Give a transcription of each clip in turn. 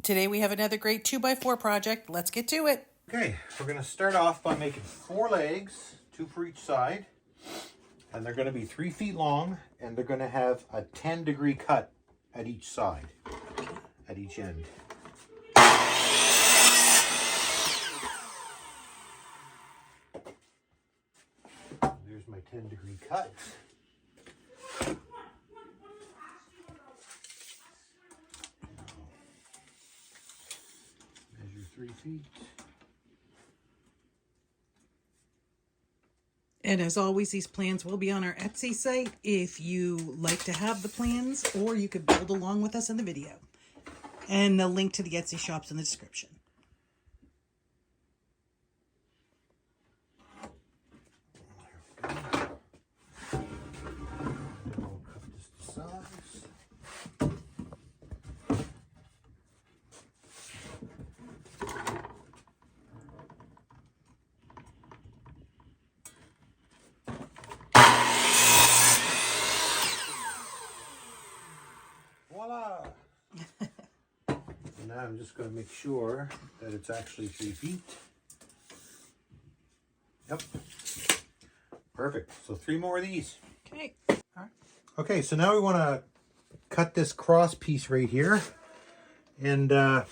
Today we have another great 2x4 project. Let's get to it. Okay, we're going to start off by making 4 legs, 2 for each side. And they're going to be 3 feet long, and they're going to have a 10-degree cut at each side, at each end. There's my 10-degree cut. Measure 3 feet. And as always, these plans will be on our Etsy site if you like to have the plans, or you could build along with us in the video. And the link to the Etsy shop's in the description. Voila! Now I'm just going to make sure that it's actually 3 feet. Yep. Perfect. So 3 more of these. Okay. All right. Okay, so now we want to cut this cross piece right here. And I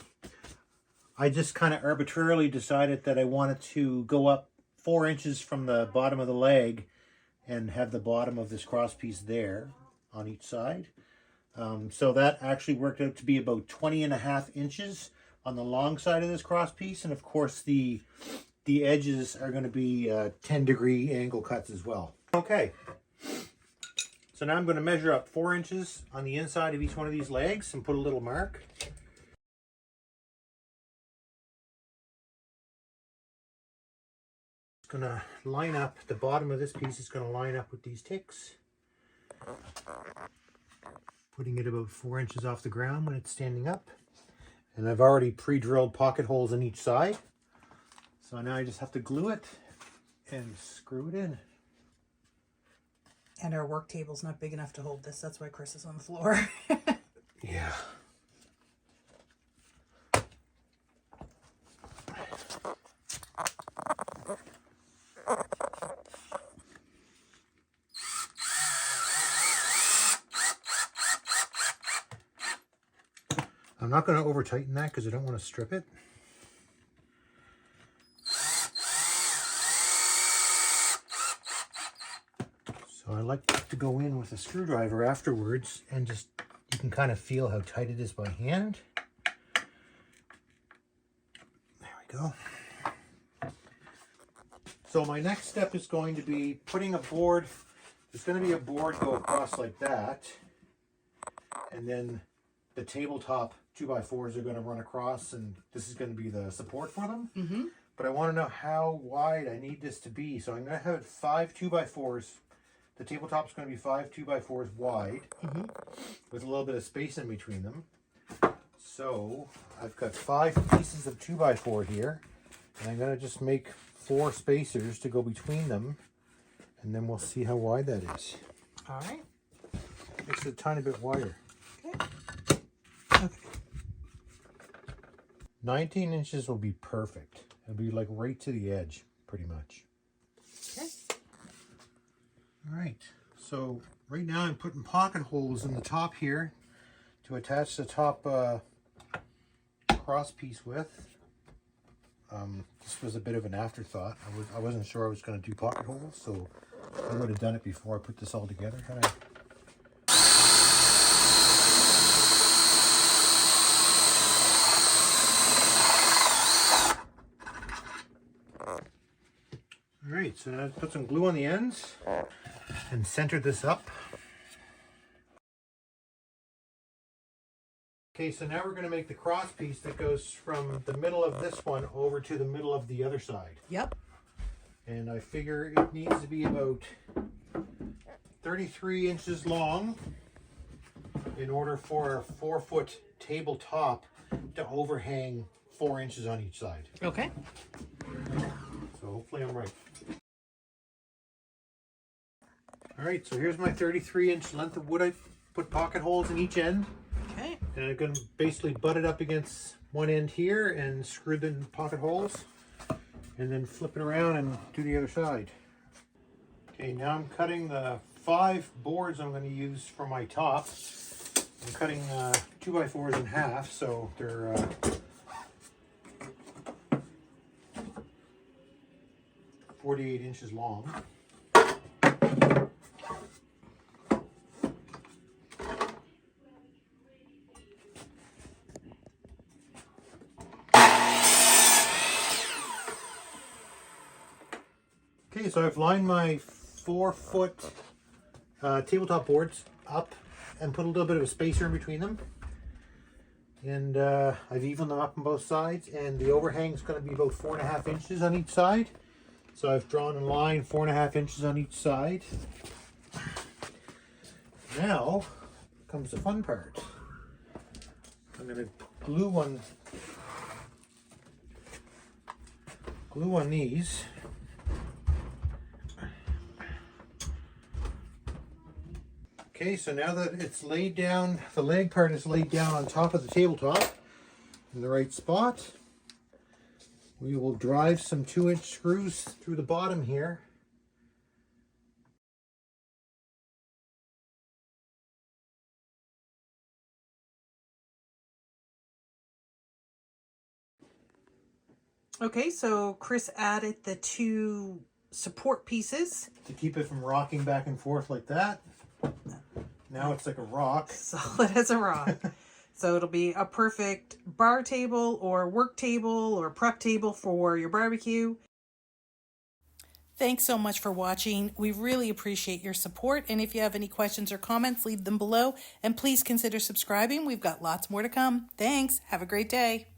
just kind of arbitrarily decided that I wanted to go up 4 inches from the bottom of the leg and have the bottom of this cross piece there on each side. So that actually worked out to be about 20.5 inches on the long side of this cross piece. And of course the edges are going to be 10-degree angle cuts as well. Okay. So now I'm going to measure up 4 inches on the inside of each one of these legs and put a little mark. It's going to line up, the bottom of this piece is going to line up with these ticks. Putting it about 4 inches off the ground when it's standing up. And I've already pre-drilled pocket holes on each side. So now I just have to glue it and screw it in. And our work table's not big enough to hold this. That's why Chris is on the floor. Yeah. I'm not going to over tighten that because I don't want to strip it. So I like to go in with a screwdriver afterwards and just, you can kind of feel how tight it is by hand. There we go. So my next step is going to be putting a board. There's going to be a board go across like that. And then the tabletop 2x4s are going to run across, and this is going to be the support for them. Mm-hmm. But I want to know how wide I need this to be. So I'm going to have 5 2x4s. The tabletop's going to be 5 2x4s wide, with a little bit of space in between them. So I've got 5 pieces of 2x4 here, and I'm going to just make 4 spacers to go between them, and then we'll see how wide that is. All right. Makes it a tiny bit wider. Okay. Okay. 19 inches will be perfect. It'll be like right to the edge, pretty much. Okay. All right. So right now I'm putting pocket holes in the top here to attach the top cross piece with. This was a bit of an afterthought. I wasn't sure I was going to do pocket holes, so I would have done it before I put this all together. Had I... Alright, so now put some glue on the ends and center this up. Okay, so now we're going to make the cross piece that goes from the middle of this one over to the middle of the other side. Yep. And I figure it needs to be about 33 inches long in order for a 4-foot tabletop to overhang 4 inches on each side. Okay. So hopefully I'm right. All right, so here's my 33-inch length of wood. I put pocket holes in each end. Okay. And I'm going to basically butt it up against one end here and screw the pocket holes, and then flip it around and do the other side. Okay, now I'm cutting the 5 boards I'm going to use for my top. I'm cutting 2x4s in half, so they're 48 inches long. Okay, so I've lined my 4-foot tabletop boards up and put a little bit of a spacer in between them. And I've evened them up on both sides, and the overhang is going to be about 4.5 inches on each side. So I've drawn a line 4.5 inches on each side. Now comes the fun part. I'm going to glue on these. Okay, so now that it's laid down, the leg part is laid down on top of the tabletop in the right spot, we will drive some 2-inch screws through the bottom here. Okay, so Chris added the 2 support pieces. To keep it from rocking back and forth like that. Now it's like a rock. Solid as a rock. So it'll be a perfect bar table or work table or prep table for your barbecue. Thanks so much for watching. We really appreciate your support. And if you have any questions or comments, leave them below. And please consider subscribing. We've got lots more to come. Thanks. Have a great day.